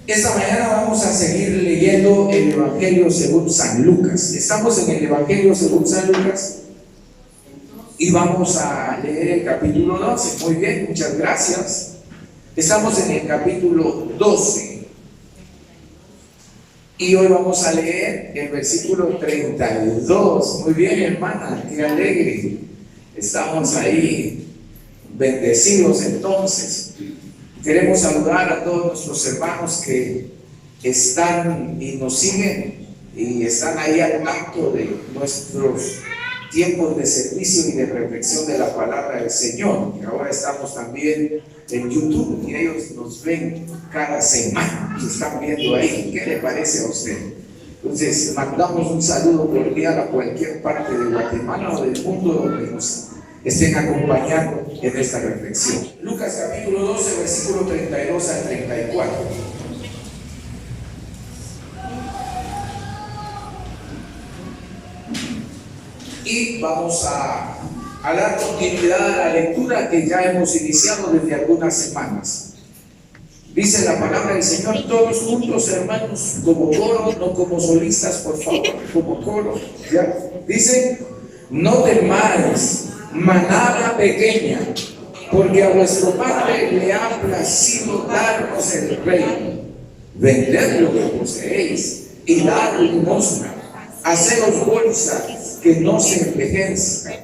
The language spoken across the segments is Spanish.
Esta mañana vamos a seguir leyendo el Evangelio según San Lucas. Estamos en el Evangelio según San Lucas y vamos a leer el capítulo 12. Muy bien, muchas gracias. Estamos en el capítulo 12 y hoy vamos a leer el versículo 32. Muy bien, hermana, qué alegre. Estamos ahí bendecidos entonces. Queremos saludar a todos nuestros hermanos que están y nos siguen y están ahí al tanto de nuestros tiempos de servicio y de reflexión de la palabra del Señor. Y ahora estamos también en YouTube y ellos nos ven cada semana, nos están viendo ahí. ¿Qué le parece a usted? Entonces, mandamos un saludo cordial a cualquier parte de Guatemala o del mundo donde nos estén acompañando en esta reflexión. Lucas capítulo 12, versículo 32 al 34. Y vamos a dar continuidad a la lectura que ya hemos iniciado desde algunas semanas. Dice la palabra del Señor, todos juntos, hermanos, como coro, no como solistas, por favor, como coro. ¿Ya? Dice, no temáis, manada pequeña, porque a vuestro Padre le ha placido darnos el reino. Vended lo que poseéis y dad limosna. Haceos bolsas que no se envejezcan,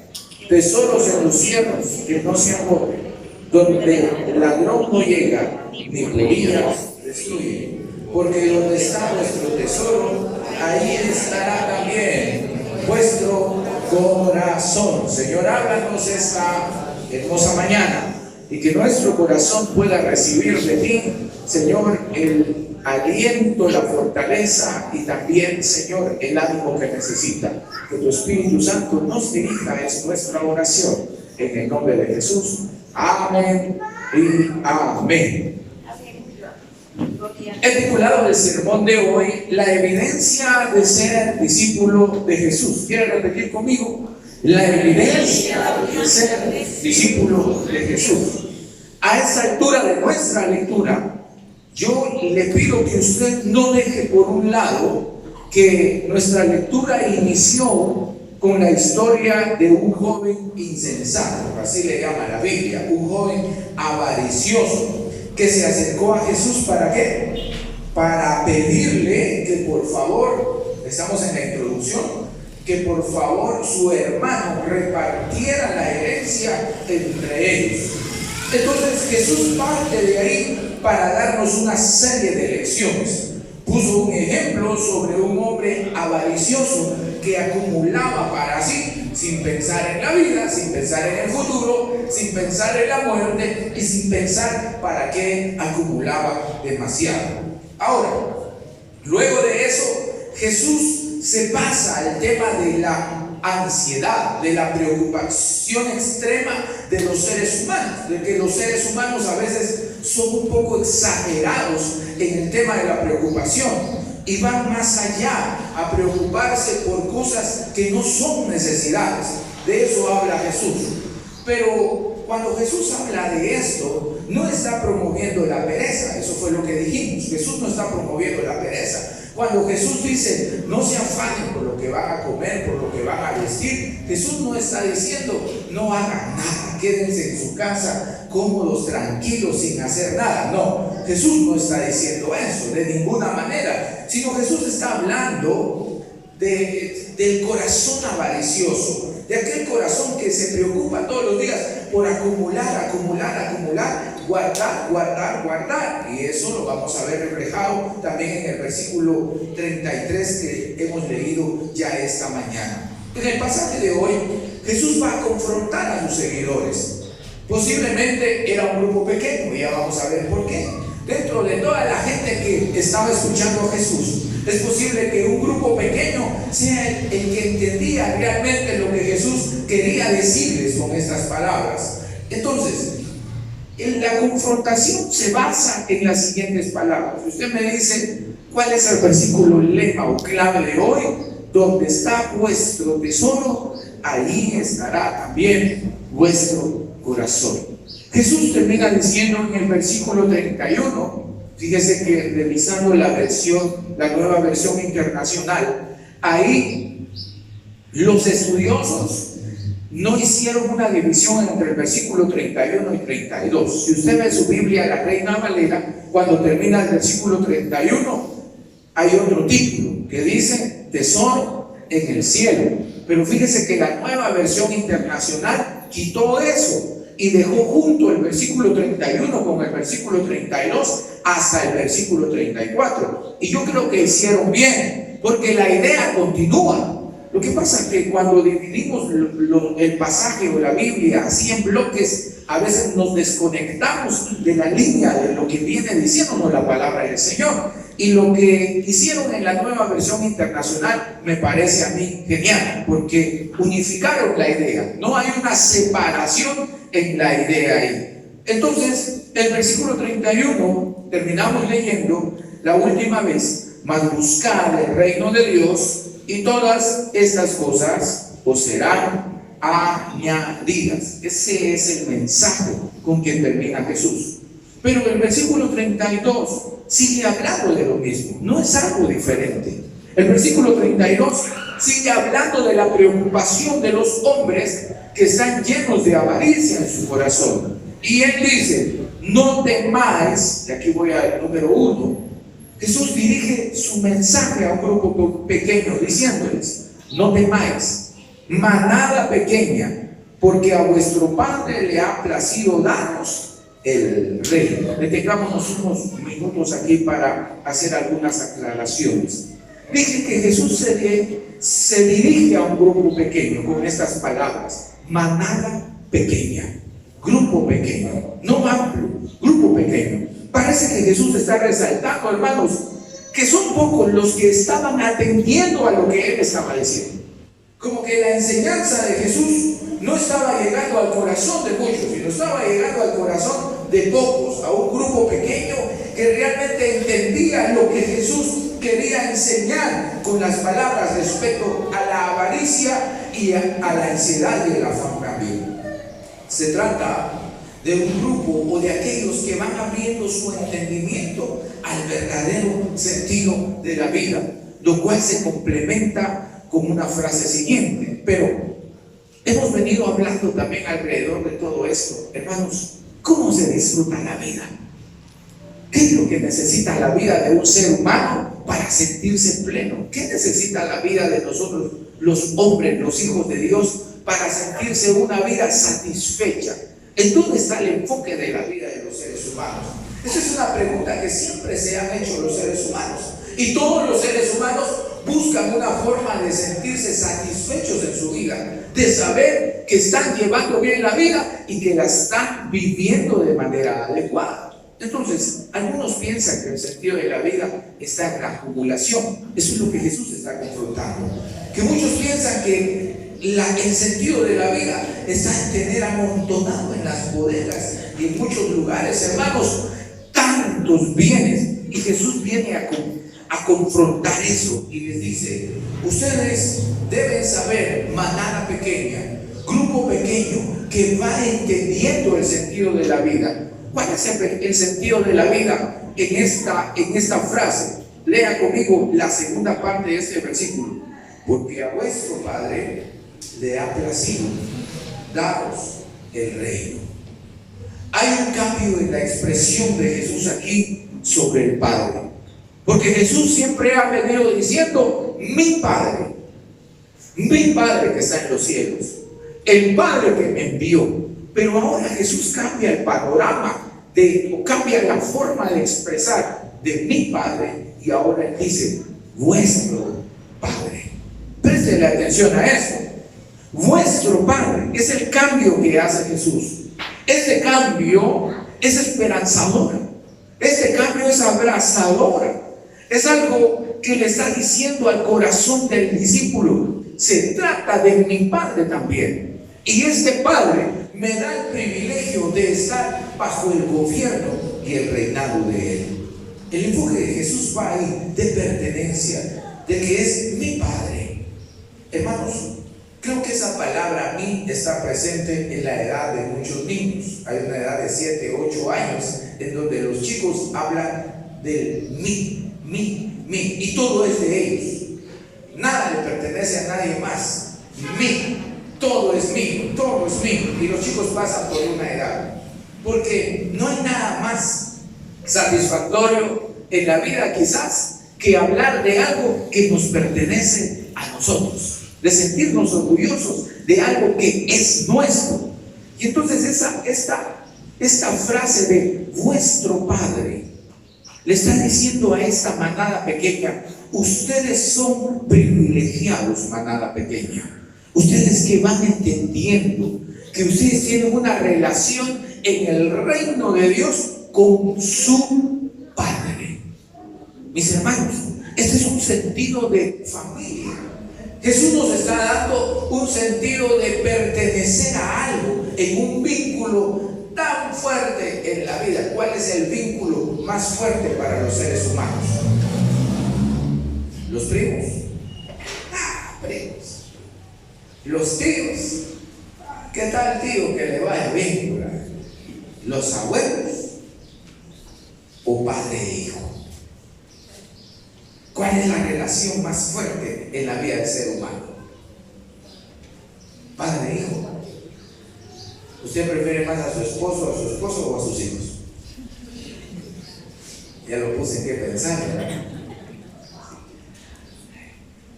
tesoros en los cielos que no se agoten, donde el ladrón no llega, ni polillas destruye. Porque donde está vuestro tesoro, ahí estará también vuestro corazón. Señor, háblanos esta hermosa mañana y que nuestro corazón pueda recibir de ti, Señor, el aliento, la fortaleza y también, Señor, el ánimo que necesita. Que tu Espíritu Santo nos dirija, es nuestra oración, en el nombre de Jesús. Amén y amén. He titulado el sermón de hoy, la evidencia de ser discípulo de Jesús. ¿Quieren repetir conmigo? La evidencia de ser discípulo de Jesús. A esta altura de nuestra lectura, yo le pido que usted no deje por un lado que nuestra lectura inició con la historia de un joven insensato, así le llama la Biblia, un joven avaricioso que se acercó a Jesús. ¿Para qué? Para pedirle que por favor, estamos en la introducción, que por favor su hermano repartiera la herencia entre ellos. Entonces Jesús parte de ahí para darnos una serie de lecciones. Puso un ejemplo sobre un hombre avaricioso que acumulaba para sí, sin pensar en la vida, sin pensar en el futuro, sin pensar en la muerte y sin pensar para qué acumulaba demasiado. Ahora, luego de eso, Jesús se pasa al tema de la ansiedad, de la preocupación extrema de los seres humanos, de que los seres humanos a veces son un poco exagerados en el tema de la preocupación y van más allá a preocuparse por cosas que no son necesidades. De eso habla Jesús. Pero cuando Jesús habla de esto, no está promoviendo la pereza. Eso fue lo que dijimos. Jesús no está promoviendo la pereza. Cuando Jesús dice, no se afanen por lo que van a comer, por lo que van a vestir, Jesús no está diciendo, no hagan nada, quédense en su casa, cómodos, tranquilos, sin hacer nada. No, Jesús no está diciendo eso, de ninguna manera, sino Jesús está hablando del corazón avaricioso, de aquel corazón que se preocupa todos los días por acumular, guardar. Y eso lo vamos a ver reflejado también en el versículo 33 que hemos leído ya esta mañana. En el pasaje de hoy, Jesús va a confrontar a sus seguidores. Posiblemente era un grupo pequeño, y ya vamos a ver por qué. Dentro de toda la gente que estaba escuchando a Jesús, es posible que un grupo pequeño sea el que entendía realmente lo que Jesús quería decirles con estas palabras. Entonces, la confrontación se basa en las siguientes palabras. Usted me dice, ¿cuál es el versículo lema o clave de hoy? Donde está vuestro tesoro, ahí estará también vuestro corazón. Jesús termina diciendo en el versículo 31, Fíjese que revisando la nueva versión internacional, ahí los estudiosos no hicieron una división entre el versículo 31 y 32. Si usted ve su Biblia, la Reina Valera, cuando termina el versículo 31, hay otro título que dice tesoro en el cielo. Pero fíjese que la nueva versión internacional quitó eso y dejó junto el versículo 31 con el versículo 32 hasta el versículo 34. Y yo creo que hicieron bien, porque la idea continúa. Lo que pasa es que cuando dividimos el pasaje o la Biblia así en bloques, a veces nos desconectamos de la línea de lo que viene diciéndonos la palabra del Señor. Y lo que hicieron en la nueva versión internacional me parece a mí genial, porque unificaron la idea. No hay una separación en la idea ahí. Entonces, el versículo 31, terminamos leyendo la última vez: mas buscad el reino de Dios, y todas estas cosas os serán añadidas. Ese es el mensaje con que termina Jesús. Pero el versículo 32 sigue hablando de lo mismo, no es algo diferente. El versículo 32 sigue hablando de la preocupación de los hombres que están llenos de avaricia en su corazón. Y él dice: no temáis, y aquí voy al número 1. Jesús dirige su mensaje a un grupo pequeño diciéndoles: no temáis, manada pequeña, porque a vuestro Padre le ha placido daros el reino. Detengámonos unos minutos aquí para hacer algunas aclaraciones. Dije que Jesús se dirige a un grupo pequeño con estas palabras: manada pequeña, grupo pequeño, no amplio, grupo pequeño. Parece que Jesús está resaltando, hermanos, que son pocos los que estaban atendiendo a lo que él estaba diciendo. Como que la enseñanza de Jesús no estaba llegando al corazón de muchos, sino estaba llegando al corazón de pocos, a un grupo pequeño que realmente entendía lo que Jesús quería enseñar con las palabras respecto a la avaricia y a la ansiedad y el afán también. Se trata de un grupo o de aquellos que van abriendo su entendimiento al verdadero sentido de la vida, lo cual se complementa con una frase siguiente. Pero hemos venido hablando también alrededor de todo esto, hermanos. ¿Cómo se disfruta la vida? ¿Qué es lo que necesita la vida de un ser humano para sentirse pleno? ¿Qué necesita la vida de nosotros, los hombres, los hijos de Dios, para sentirse una vida satisfecha? ¿En dónde está el enfoque de la vida de los seres humanos? Esa es una pregunta que siempre se han hecho los seres humanos. Y todos los seres humanos buscan una forma de sentirse satisfechos en su vida, de saber que están llevando bien la vida y que la están viviendo de manera adecuada. Entonces, algunos piensan que el sentido de la vida está en la acumulación. Eso es lo que Jesús está confrontando. Que muchos piensan que el sentido de la vida está en tener amontonado en las bodegas y en muchos lugares, hermanos, tantos bienes. Y Jesús viene a confrontar eso y les dice: ustedes deben saber, manada pequeña, grupo pequeño que va entendiendo el sentido de la vida. ¿Cuál es el sentido de la vida en esta frase? Lea conmigo la segunda parte de este versículo: porque a vuestro Padre le ha placido daros el reino. Hay un cambio en la expresión de Jesús aquí sobre el Padre, porque Jesús siempre ha venido diciendo: mi Padre que está en los cielos, el Padre que me envió. Pero ahora Jesús cambia el panorama o cambia la forma de expresar de mi Padre, y ahora él dice: vuestro Padre. Préstele atención a esto. Vuestro Padre es el cambio que hace Jesús. Este cambio es esperanzador. Este cambio es abrazador. Es algo que le está diciendo al corazón del discípulo: se trata de mi Padre también. Y este Padre me da el privilegio de estar bajo el gobierno y el reinado de Él. El enfoque de Jesús va ahí, de pertenencia, de que es mi Padre. Hermanos, creo que esa palabra "a mí" está presente en la edad de muchos niños. Hay una edad de 7, 8 años en donde los chicos hablan del mí. Y todo es de ellos. Nada le pertenece a nadie más. Mí. Todo es mío. Y los chicos pasan por una edad. Porque no hay nada más satisfactorio en la vida quizás que hablar de algo que nos pertenece a nosotros. De sentirnos orgullosos de algo que es nuestro. Y entonces esta frase de vuestro Padre le está diciendo a esta manada pequeña: ustedes son privilegiados, manada pequeña. Ustedes que van entendiendo que ustedes tienen una relación en el reino de Dios con su Padre. Mis hermanos, este es un sentido de familia. Jesús nos está dando un sentido de pertenecer a algo, en un vínculo tan fuerte en la vida. ¿Cuál es el vínculo más fuerte para los seres humanos? Los primos. Primos. Los tíos. ¿Qué tal tío que le vaya bien? Los abuelos. O padre e hijo. ¿Cuál es la relación más fuerte en la vida del ser humano? Padre e hijo. ¿Usted prefiere más a su esposo o a sus hijos? Ya lo puse en qué pensar, ¿verdad?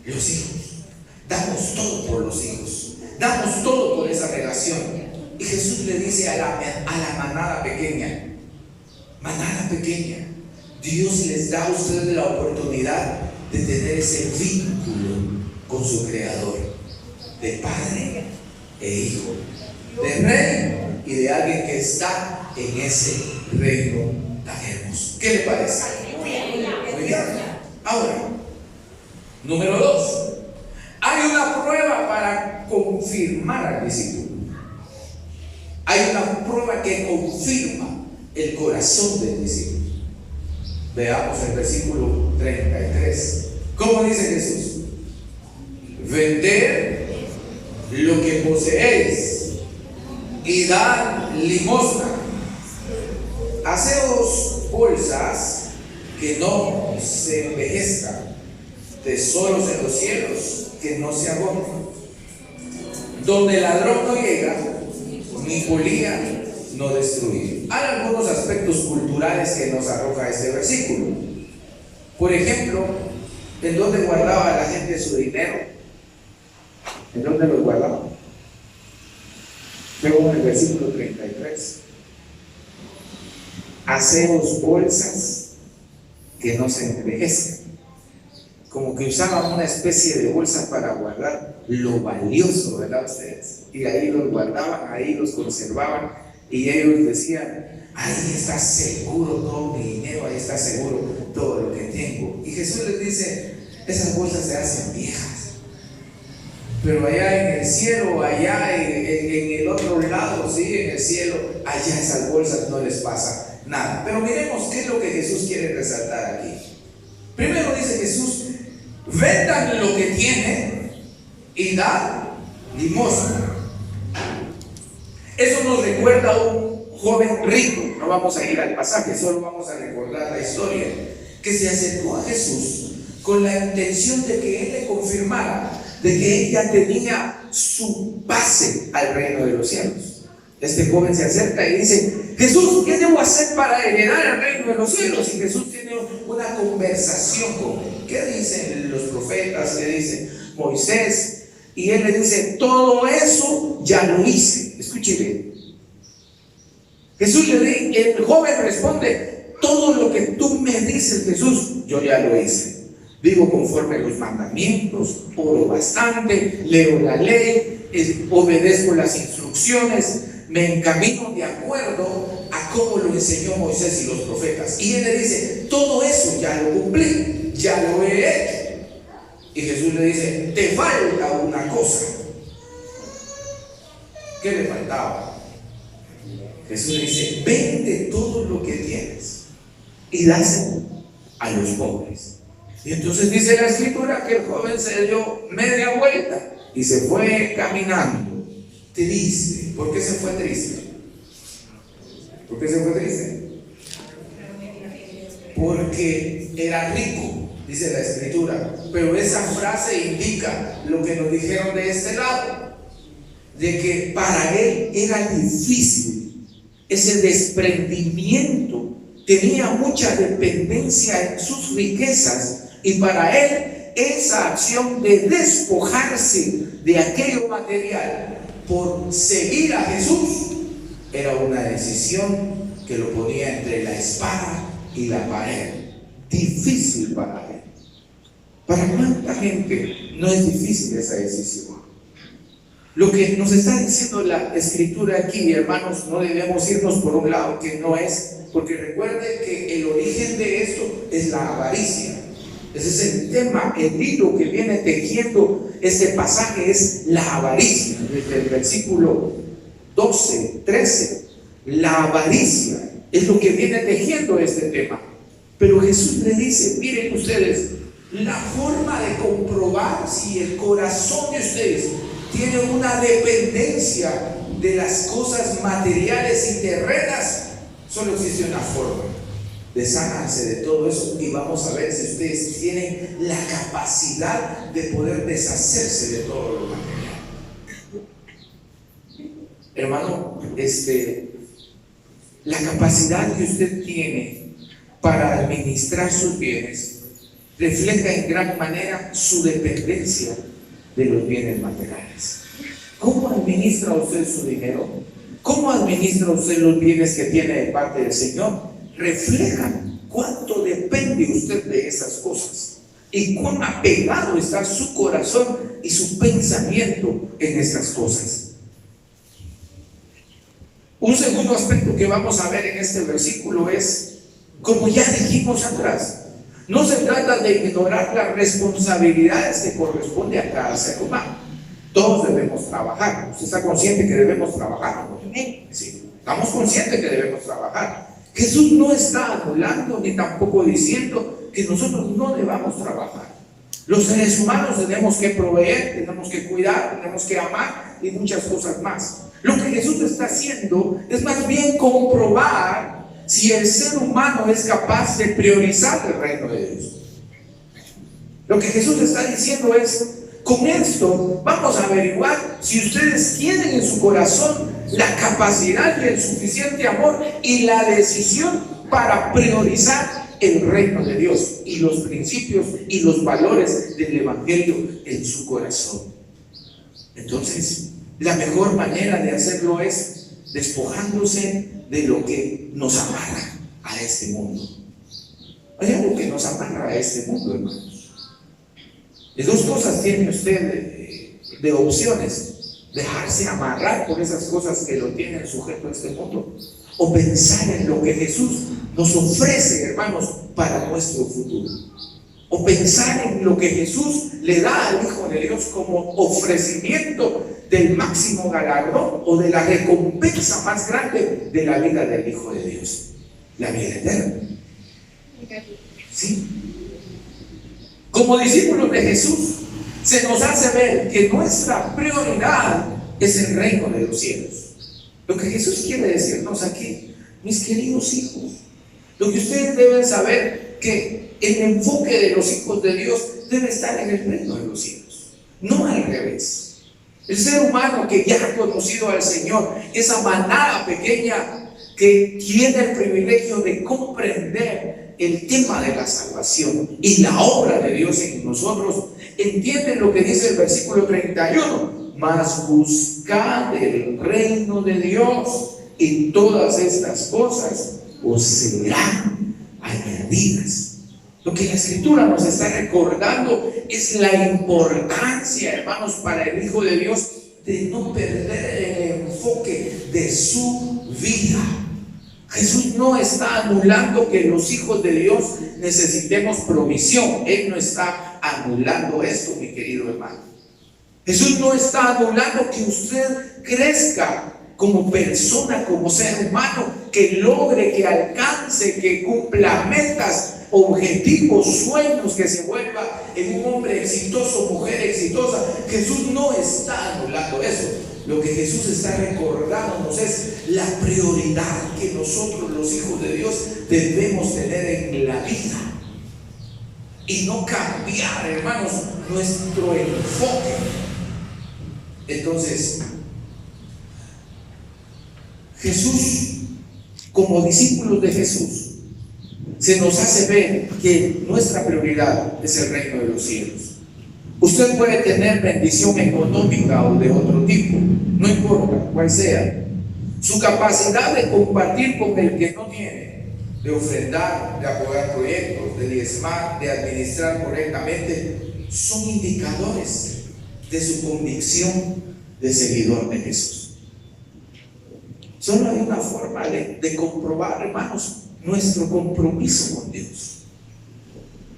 Los hijos. Damos todo por los hijos. Damos todo por esa relación. Y Jesús le dice a la manada pequeña: manada pequeña, Dios les da a ustedes la oportunidad de tener ese vínculo con su Creador, de padre e hijo, de rey y de alguien que está en ese reino tan hermoso. ¿Qué le parece? Muy bien. Ahora, número 2. Hay una prueba para confirmar al discípulo. Hay una prueba que confirma el corazón del discípulo. Veamos el versículo 33. ¿Cómo dice Jesús? Vended lo que poseéis y dad limosna. Haceos bolsas que no se envejezcan, tesoros en los cielos que no se agotan, donde el ladrón no llega, ni polilla no destruye. Hay algunos aspectos culturales que nos arroja este versículo. Por ejemplo, ¿en dónde guardaba la gente su dinero? ¿En dónde lo guardaba? Luego en el versículo 33. Haceos bolsas que no se envejezcan. Como que usaban una especie de bolsa para guardar lo valioso, ¿verdad ustedes? Y ahí los guardaban, ahí los conservaban, y ellos decían: ahí está seguro todo mi dinero, ahí está seguro todo lo que tengo. Y Jesús les dice: esas bolsas se hacen viejas, pero allá en el cielo, allá en el otro lado, sí, en el cielo, allá esas bolsas no les pasa nada. Pero miremos qué es lo que Jesús quiere resaltar aquí. Primero dice Jesús: vendan lo que tienen y dan limosna. Eso nos recuerda a un joven rico. No vamos a ir al pasaje, solo vamos a recordar la historia, que se acercó a Jesús con la intención de que Él le confirmara de que ella tenía su base al reino de los cielos. Este joven se acerca y dice: Jesús, ¿qué debo hacer para heredar el reino de los cielos? Y Jesús tiene una conversación con él. ¿Qué dicen los profetas? ¿Qué dice Moisés? Y él le dice: todo eso ya lo hice. Escuche bien. El joven responde: todo lo que tú me dices, Jesús, yo ya lo hice. Vivo conforme a los mandamientos, oro bastante, leo la ley, obedezco las instrucciones, me encamino de acuerdo a cómo lo enseñó Moisés y los profetas. Y él le dice: todo eso ya lo cumplí, ya lo he hecho. Y Jesús le dice: te falta una cosa. ¿Qué le faltaba? Jesús le dice: vende todo lo que tienes y dáselo a los pobres. Y entonces dice la escritura que el joven se dio media vuelta y se fue caminando triste. ¿Por qué se fue triste? ¿Por qué se fue triste? porque era rico, dice la Escritura. Pero esa frase indica lo que nos dijeron de este lado, de que para él era difícil ese desprendimiento, tenía mucha dependencia en sus riquezas, y para él esa acción de despojarse de aquello material por seguir a Jesús era una decisión que lo ponía entre la espada y la pared. Difícil para él. Para cuánta gente no es difícil esa decisión. Lo que nos está diciendo la Escritura aquí, hermanos, no debemos irnos por un lado que no es, porque recuerden que el origen de esto es la avaricia. Ese es el tema, el hilo que viene tejiendo este pasaje es la avaricia. Desde el versículo 12, 13, la avaricia es lo que viene tejiendo este tema. Pero Jesús le dice, miren ustedes, la forma de comprobar si el corazón de ustedes tiene una dependencia de las cosas materiales y terrenas, solo existe una forma: desháganse de todo eso, y vamos a ver si ustedes tienen la capacidad de poder deshacerse de todo lo material. Hermano, la capacidad que usted tiene para administrar sus bienes refleja en gran manera su dependencia de los bienes materiales. ¿Cómo administra usted su dinero? ¿Cómo administra usted los bienes que tiene de parte del Señor? Reflejan cuánto depende usted de esas cosas y cuán apegado está su corazón y su pensamiento en estas cosas. Un segundo aspecto que vamos a ver en este versículo es, como ya dijimos atrás, no se trata de ignorar las responsabilidades que corresponde a cada ser humano. Todos debemos trabajar. ¿Usted está consciente que debemos trabajar? Sí, estamos conscientes que debemos trabajar. Jesús no está anulando ni tampoco diciendo que nosotros no debamos trabajar. Los seres humanos tenemos que proveer, tenemos que cuidar, tenemos que amar y muchas cosas más. Lo que Jesús está haciendo es más bien comprobar si el ser humano es capaz de priorizar el reino de Dios. Lo que Jesús está diciendo es, con esto vamos a averiguar si ustedes tienen en su corazón la capacidad y el suficiente amor y la decisión para priorizar el reino de Dios y los principios y los valores del Evangelio en su corazón. Entonces, la mejor manera de hacerlo es despojándose de lo que nos amarra a este mundo. Hay algo que nos amarra a este mundo, hermanos. De dos cosas tiene usted de opciones: dejarse amarrar por esas cosas que lo tienen sujeto a este mundo, o pensar en lo que Jesús nos ofrece, hermanos, para nuestro futuro, o pensar en lo que Jesús le da al Hijo de Dios como ofrecimiento del máximo galardón o de la recompensa más grande de la vida del Hijo de Dios, la vida eterna. ¿Sí? Como discípulos de Jesús, se nos hace ver que nuestra prioridad es el reino de los cielos. Lo que Jesús quiere decirnos aquí, mis queridos hijos, lo que ustedes deben saber, que el enfoque de los hijos de Dios debe estar en el reino de los cielos, no al revés. El ser humano que ya ha conocido al Señor, esa manada pequeña que tiene el privilegio de comprender el tema de la salvación y la obra de Dios en nosotros, entienden lo que dice el versículo 31: mas buscad el reino de Dios y todas estas cosas os serán añadidas. Lo que la Escritura nos está recordando es la importancia, hermanos, para el Hijo de Dios de no perder el enfoque de su vida. Jesús no está anulando que los hijos de Dios necesitemos provisión. Él no está anulando esto, mi querido hermano. Jesús no está anulando que usted crezca como persona, como ser humano, que logre, que alcance, que cumpla metas, objetivos, sueños, que se vuelva en un hombre exitoso, mujer exitosa. Jesús no está anulando eso. Lo que Jesús está recordándonos es la prioridad que nosotros, los hijos de Dios, debemos tener en la vida. Y no cambiar, hermanos, nuestro enfoque. Entonces, Jesús, como discípulos de Jesús, se nos hace ver que nuestra prioridad es el reino de los cielos. Usted puede tener bendición económica o de otro tipo, no importa cuál sea. Su capacidad de compartir con el que no tiene, de ofrendar, de apoyar proyectos, de diezmar, de administrar correctamente, son indicadores de su convicción de seguidor de Jesús. Solo hay una forma de comprobar, hermanos, nuestro compromiso con Dios.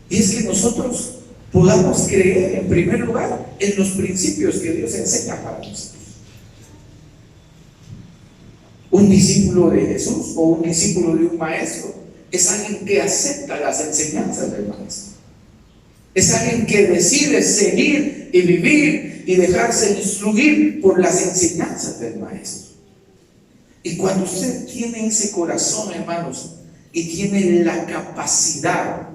Y es que nosotros podamos creer, en primer lugar, en los principios que Dios enseña para nosotros. Un discípulo de Jesús o un discípulo de un maestro es alguien que acepta las enseñanzas del maestro. Es alguien que decide seguir y vivir y dejarse instruir por las enseñanzas del maestro. Y cuando usted tiene ese corazón, hermanos, y tiene la capacidad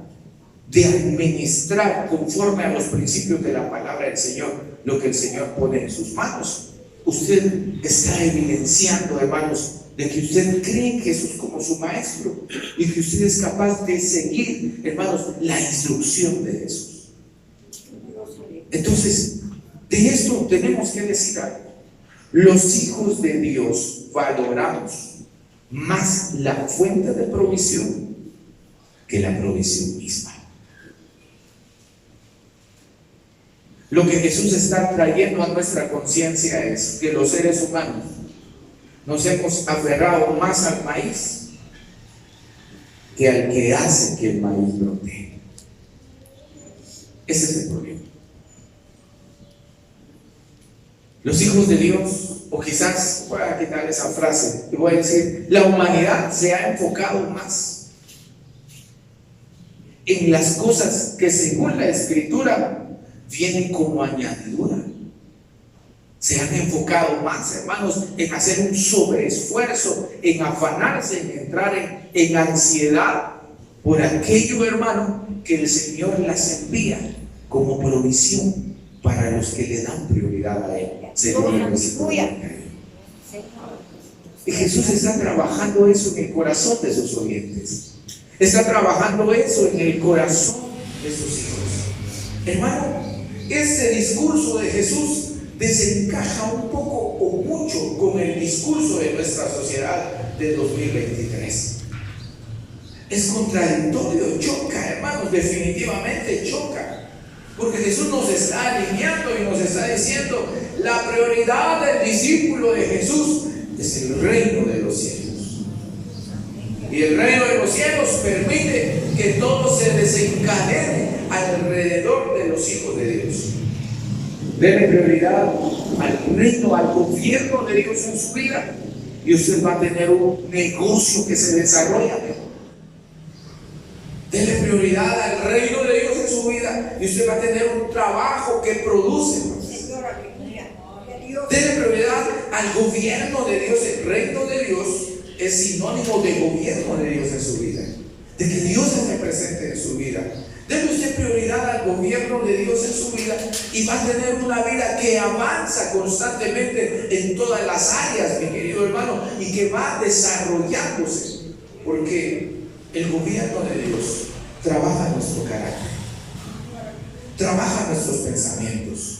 de administrar conforme a los principios de la palabra del Señor lo que el Señor pone en sus manos, usted está evidenciando, hermanos, de que usted cree en Jesús como su maestro y que usted es capaz de seguir, hermanos, la instrucción de Jesús. Entonces, de esto tenemos que decir algo. Los hijos de Dios valoramos más la fuente de provisión que la provisión misma. Lo que Jesús está trayendo a nuestra conciencia es que los seres humanos nos hemos aferrado más al maíz que al que hace que el maíz brote. Ese es el problema. Los hijos de Dios, o quizás voy a quitar esa frase y voy a decir, la humanidad se ha enfocado más en las cosas que según la Escritura vienen como añadidura. Se han enfocado más, hermanos, en hacer un sobreesfuerzo, en afanarse, en entrar en ansiedad por aquello, hermano, que el Señor las envía como provisión para los que le dan prioridad a Él. Y Jesús está trabajando eso en el corazón de sus oyentes. Está trabajando eso en el corazón de sus hijos. Hermano, este discurso de Jesús desencaja un poco o mucho con el discurso de nuestra sociedad de 2023. Es contradictorio, choca, hermanos, definitivamente choca. Porque Jesús nos está alineando y nos está diciendo, la prioridad del discípulo de Jesús es el reino de los cielos. Y el reino de los cielos permite que todo se desencadene alrededor de los hijos de Dios. Dele prioridad al reino, al gobierno de Dios en su vida, y usted va a tener un negocio que se desarrolla mejor. Dele prioridad al reino de Dios en su vida y usted va a tener un trabajo que produce. Dele prioridad al gobierno de Dios. El reino de Dios es sinónimo de gobierno de Dios en su vida, de que Dios esté presente en su vida. Dele usted prioridad al gobierno de Dios en su vida y va a tener una vida que avanza constantemente en todas las áreas, mi querido hermano, y que va desarrollándose, porque el gobierno de Dios trabaja nuestro carácter, trabaja nuestros pensamientos,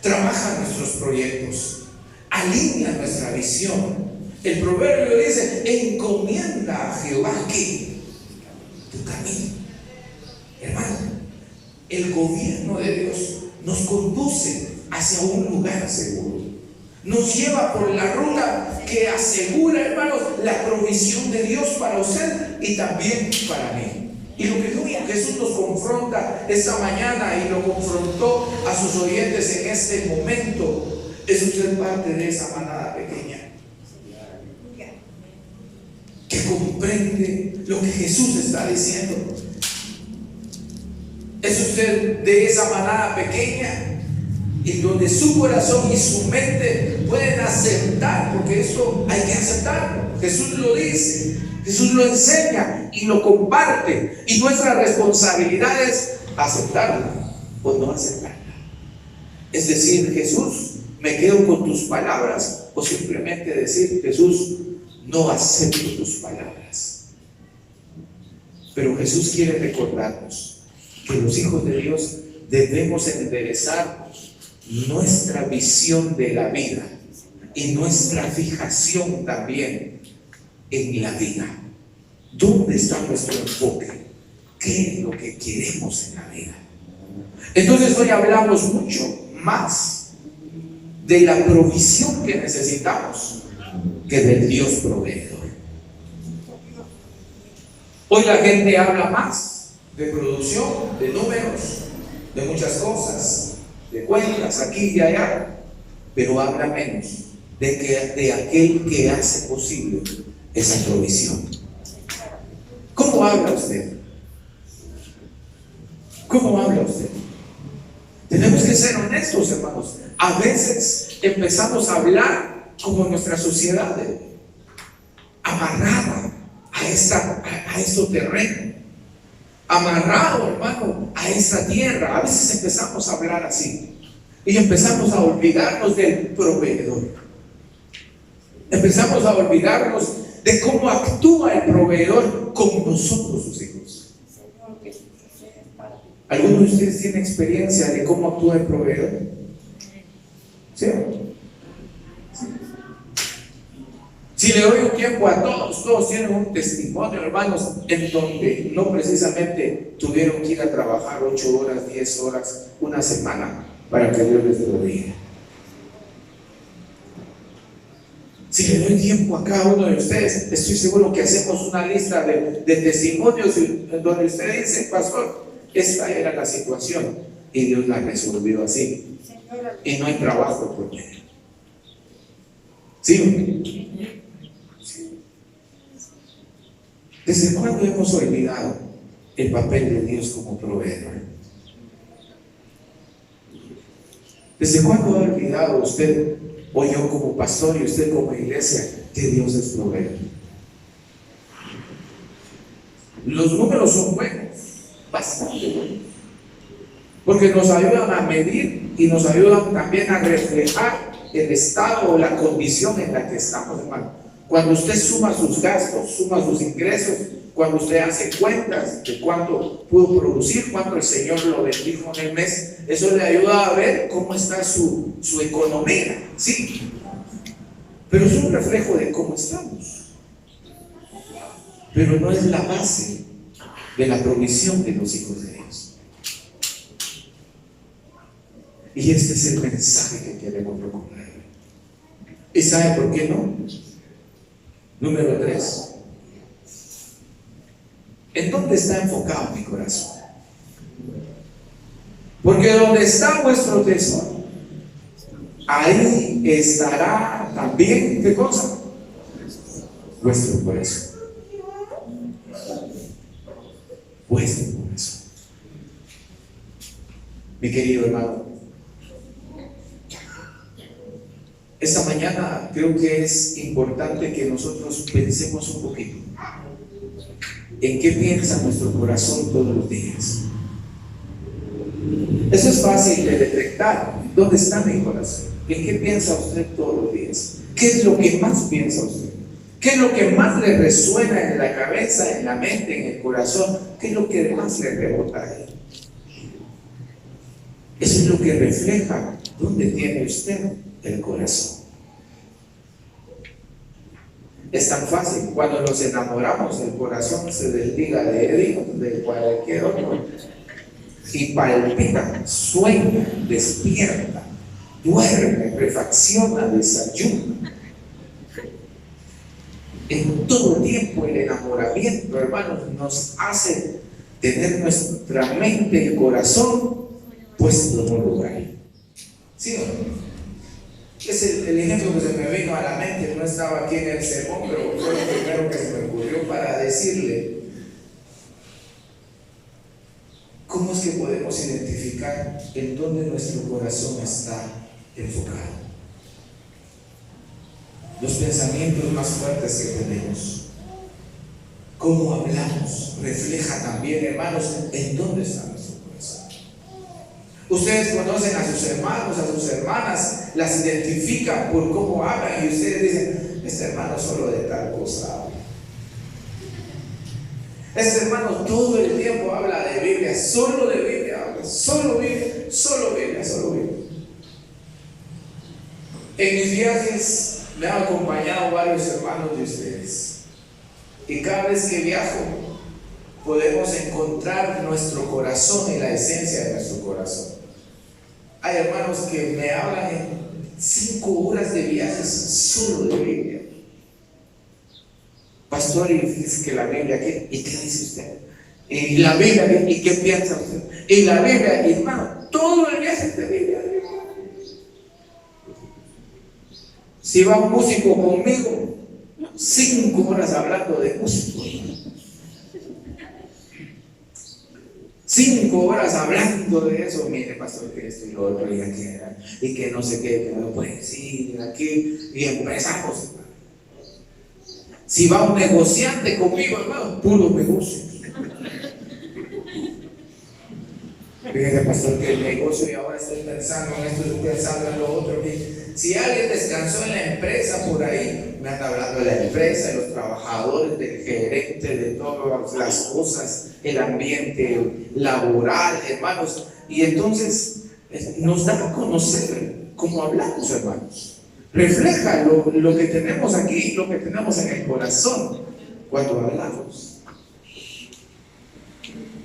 trabaja nuestros proyectos, alinea nuestra visión. El proverbio dice, encomienda a Jehová que tu camino. Hermano, el gobierno de Dios nos conduce hacia un lugar seguro. Nos lleva por la ruta que asegura, hermanos, la provisión de Dios para usted y también para mí. Y lo que Jesús nos confronta esta mañana y lo confrontó a sus oyentes en este momento, es usted parte de esa manada pequeña. comprende lo que Jesús está diciendo? ¿Es usted de esa manada pequeña en donde su corazón y su mente pueden aceptar? Porque esto hay que aceptarlo. Jesús lo dice, Jesús lo enseña y lo comparte, y nuestra responsabilidad es aceptarlo o no aceptarla. Es decir, Jesús, me quedo con tus palabras, o simplemente decir, Jesús, no acepto tus palabras. Pero Jesús quiere recordarnos que los hijos de Dios debemos enderezar nuestra visión de la vida y nuestra fijación también en la vida. ¿Dónde está nuestro enfoque? ¿Qué es lo que queremos en la vida? Entonces hoy hablamos mucho más de la provisión que necesitamos que del Dios proveedor. Hoy la gente habla más de producción, de números, de muchas cosas, de cuentas aquí y allá, pero habla menos de aquel que hace posible esa provisión. ¿Cómo habla usted? ¿Cómo habla usted? Tenemos que ser honestos, hermanos. A veces empezamos a hablar como nuestra sociedad, amarrada a este terreno, amarrado, hermano, a esta tierra. A veces empezamos a hablar así y empezamos a olvidarnos del proveedor. Empezamos a olvidarnos de cómo actúa el proveedor con nosotros, sus hijos. ¿Alguno de ustedes tiene experiencia de cómo actúa el proveedor? ¿Sí? Si le doy un tiempo a todos tienen un testimonio, hermanos, en donde no precisamente tuvieron que ir a trabajar 8 horas, 10 horas, una semana para que Dios les provea. Si le doy tiempo a cada uno de ustedes, estoy seguro que hacemos una lista de testimonios donde usted dice, pastor, esta era la situación y Dios la resolvió así, y no hay trabajo por medio. ¿Sí? ¿Desde cuándo hemos olvidado el papel de Dios como proveedor? ¿Desde cuándo ha olvidado usted, o yo como pastor y usted como iglesia, que Dios es proveedor? Los números son buenos, bastante buenos, porque nos ayudan a medir y nos ayudan también a reflejar el estado o la condición en la que estamos, hermano. Cuando usted suma sus gastos, suma sus ingresos, cuando usted hace cuentas de cuánto pudo producir, cuánto el Señor lo bendijo en el mes, eso le ayuda a ver cómo está su economía, ¿sí? Pero es un reflejo de cómo estamos. Pero no es la base de la provisión de los hijos de Dios. Y este es el mensaje que queremos recordar. ¿Y sabe por qué no? Número 3. ¿En dónde está enfocado mi corazón? Porque donde está vuestro tesoro, ahí estará también, ¿qué cosa? Vuestro corazón. Vuestro corazón. Mi querido hermano, esta mañana creo que es importante que nosotros pensemos un poquito en qué piensa nuestro corazón todos los días. Eso es fácil de detectar. ¿Dónde está mi corazón? ¿En qué piensa usted todos los días? ¿Qué es lo que más piensa usted? ¿Qué es lo que más le resuena en la cabeza, en la mente, en el corazón? ¿Qué es lo que más le rebota a él? Eso es lo que refleja dónde tiene usted el corazón. Es tan fácil. Cuando nos enamoramos, el corazón se desliga de él, de cualquier otro, y palpita, sueña, despierta, duerme, refacciona, desayuna. En todo tiempo el enamoramiento, hermanos, nos hace tener nuestra mente y el corazón puesto en un lugar. ¿Sí o no? Es el ejemplo que se me vino a la mente, no estaba aquí en el sermón, pero fue lo primero que se me ocurrió para decirle cómo es que podemos identificar en dónde nuestro corazón está enfocado. Los pensamientos más fuertes que tenemos, cómo hablamos, refleja también, hermanos, en dónde está nuestro corazón. Ustedes conocen a sus hermanos, a sus hermanas, las identifican por cómo hablan y ustedes dicen, este hermano solo de tal cosa habla. Este hermano todo el tiempo habla de Biblia, solo de Biblia habla, solo Biblia, solo Biblia, solo Biblia. En mis viajes me han acompañado varios hermanos de ustedes y cada vez que viajo podemos encontrar nuestro corazón y la esencia de nuestro corazón. Hay hermanos que me hablan en 5 horas de viajes solo de Biblia. Pastor, y dice que la Biblia, ¿qué? ¿Y qué dice usted? Y la Biblia, ¿y qué piensa usted? Y la Biblia, y hermano, todo el viaje es de Biblia. Si va un músico conmigo, 5 horas hablando de música. 5 horas hablando de eso. Mire, pastor, que esto y lo otro, y que no sé qué, que no puede decir, aquí, y empezamos, hermano. Si va un negociante conmigo, hermano, puro negocio. Fíjese, pastor, que el negocio, y ahora estoy pensando en esto, estoy pensando en lo otro. Si alguien descansó en la empresa por ahí, me anda hablando de la empresa, de los trabajadores, del gerente, de todas las cosas, el ambiente laboral, hermanos. Y entonces nos da a conocer cómo hablamos, hermanos. Refleja lo que tenemos aquí, lo que tenemos en el corazón cuando hablamos.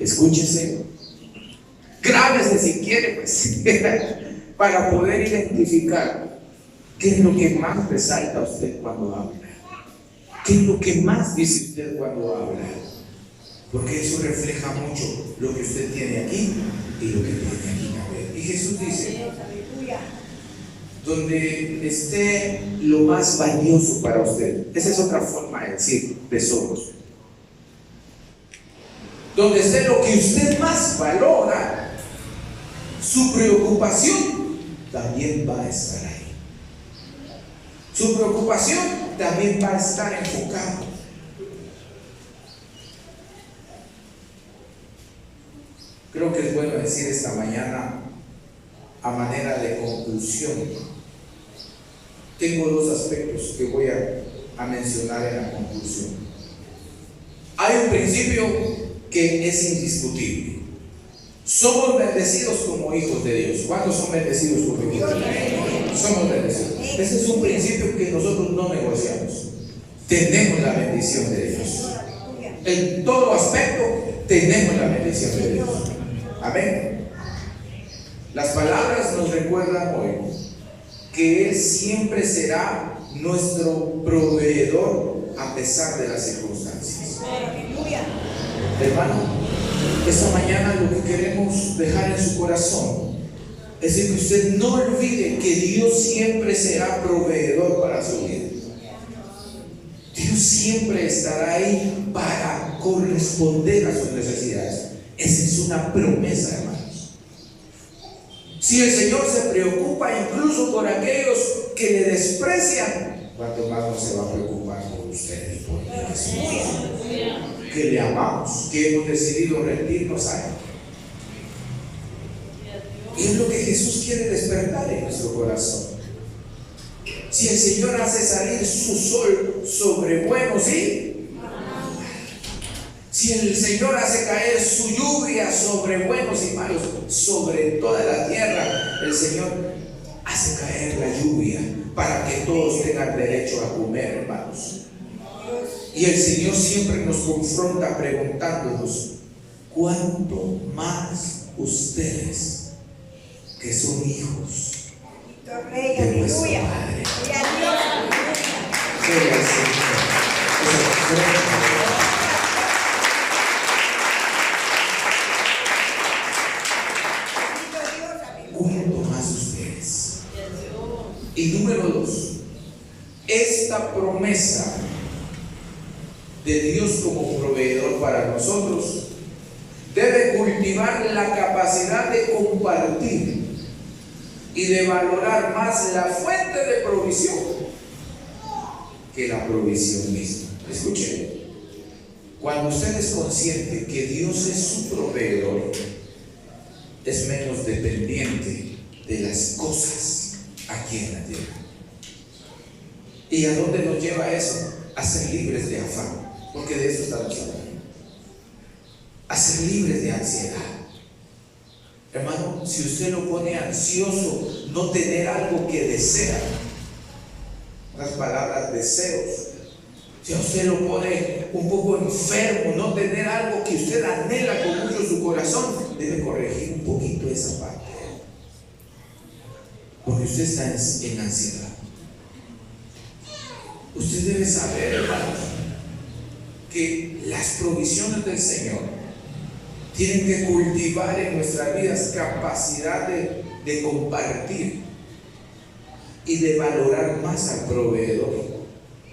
Escúchese, grábese si quiere, pues, para poder identificar qué es lo que más resalta usted cuando habla, qué es lo que más dice usted cuando habla, porque eso refleja mucho lo que usted tiene aquí y lo que tiene aquí. Y Jesús dice, donde esté lo más valioso para usted, esa es otra forma de decir tesoros, donde esté lo que usted más valora, su preocupación también va a estar ahí. Su preocupación también va a estar enfocada. Creo que es bueno decir esta mañana, a manera de conclusión, tengo 2 aspectos que voy a mencionar en la conclusión. Hay un principio que es indiscutible. Somos bendecidos como hijos de Dios. ¿Cuántos son bendecidos como hijos de Dios? Somos bendecidos. Ese es un principio que nosotros no negociamos. Tenemos la bendición de Dios. En todo aspecto tenemos la bendición de Dios. Amén. Las palabras nos recuerdan hoy que Él siempre será nuestro proveedor a pesar de las circunstancias. Hermano, esta mañana lo que queremos dejar en su corazón es de que usted no olvide que Dios siempre será proveedor para su vida. Dios siempre estará ahí para corresponder a sus necesidades. Esa es una promesa, hermanos. Si el Señor se preocupa incluso por aquellos que le desprecian, ¿cuánto más no se va a preocupar por usted y por mí? Que le amamos, que hemos decidido rendirnos a Él. Y es lo que Jesús quiere despertar en nuestro corazón. Si el Señor hace salir su sol sobre buenos y malos, si el Señor hace caer su lluvia sobre buenos y malos, sobre toda la tierra, el Señor hace caer la lluvia para que todos tengan derecho a comer, hermanos. Y el Señor siempre nos confronta preguntándonos, ¿cuánto más ustedes que son hijos de nuestro Padre? Gloria al Señor. ¿Cuánto más ustedes? Y número 2, esta promesa de Dios como proveedor para nosotros debe cultivar la capacidad de compartir y de valorar más la fuente de provisión que la provisión misma. Escuchen, cuando usted es consciente que Dios es su proveedor, es menos dependiente de las cosas aquí en la tierra. ¿Y a dónde nos lleva eso? A ser libres de afán, porque de eso estamos hablando. A ser libres de ansiedad. Hermano, si usted lo pone ansioso, no tener algo que desea, las palabras deseos. Si a usted lo pone un poco enfermo, no tener algo que usted anhela con mucho su corazón, debe corregir un poquito esa parte. Porque usted está en ansiedad. Usted debe saber, hermanos, que las provisiones del Señor tienen que cultivar en nuestras vidas capacidad de compartir y de valorar más al proveedor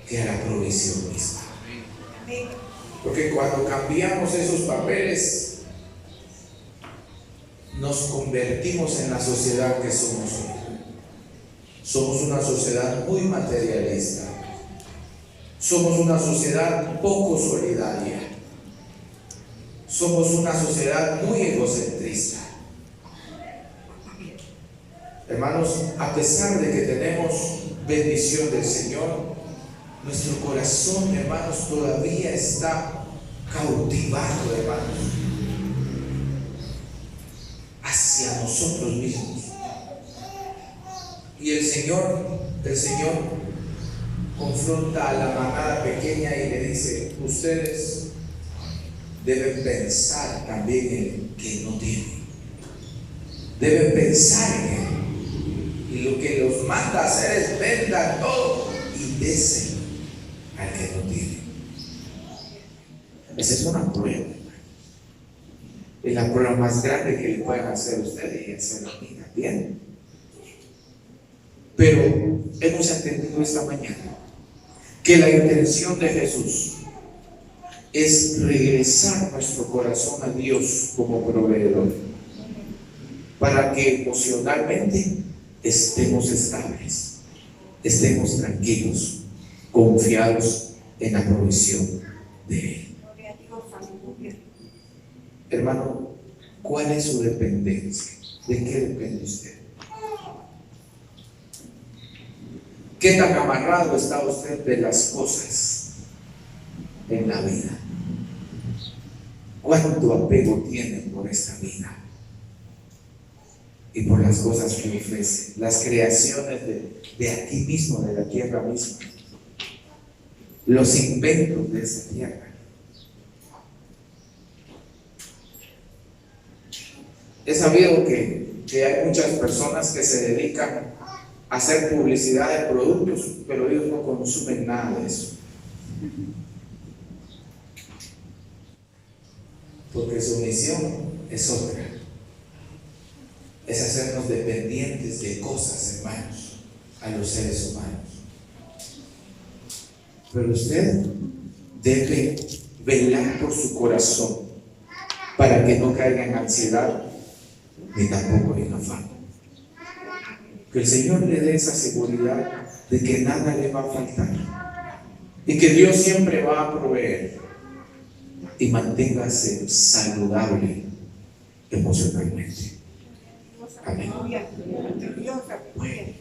que a la provisión misma. Porque cuando cambiamos esos papeles, nos convertimos en la sociedad que somos hoy. Somos una sociedad muy materialista. Somos una sociedad poco solidaria. Somos una sociedad muy egocentrista. Hermanos, a pesar de que tenemos bendición del Señor, nuestro corazón, hermanos, todavía está cautivado, hermanos, hacia nosotros mismos. Y el Señor confronta a la manada pequeña y le dice: ustedes deben pensar también en que no tienen. Deben pensar en Él. Y lo que los manda a hacer es vendan todo y desen al que no tiene. Esa es una prueba. Es la prueba más grande que le pueden hacer a ustedes y hacer a mí también. Pero hemos entendido esta mañana que la intención de Jesús es regresar nuestro corazón a Dios como proveedor, para que emocionalmente estemos estables, estemos tranquilos, confiados en la provisión de Él. Hermano, ¿cuál es su dependencia? ¿De qué depende usted? ¿Qué tan amarrado está usted de las cosas en la vida? ¿Cuánto apego tiene por esta vida y por las cosas que ofrece, las creaciones de aquí mismo, de la tierra misma, los inventos de esa tierra? He sabido que hay muchas personas que se dedican a hacer publicidad de productos, pero ellos no consumen nada de eso, porque su misión es otra, es hacernos dependientes de cosas, hermanos, a los seres humanos. Pero usted debe velar por su corazón para que no caiga en ansiedad ni tampoco en afán. Que el Señor le dé esa seguridad de que nada le va a faltar y que Dios siempre va a proveer, y manténgase saludable emocionalmente. Amén. Bueno.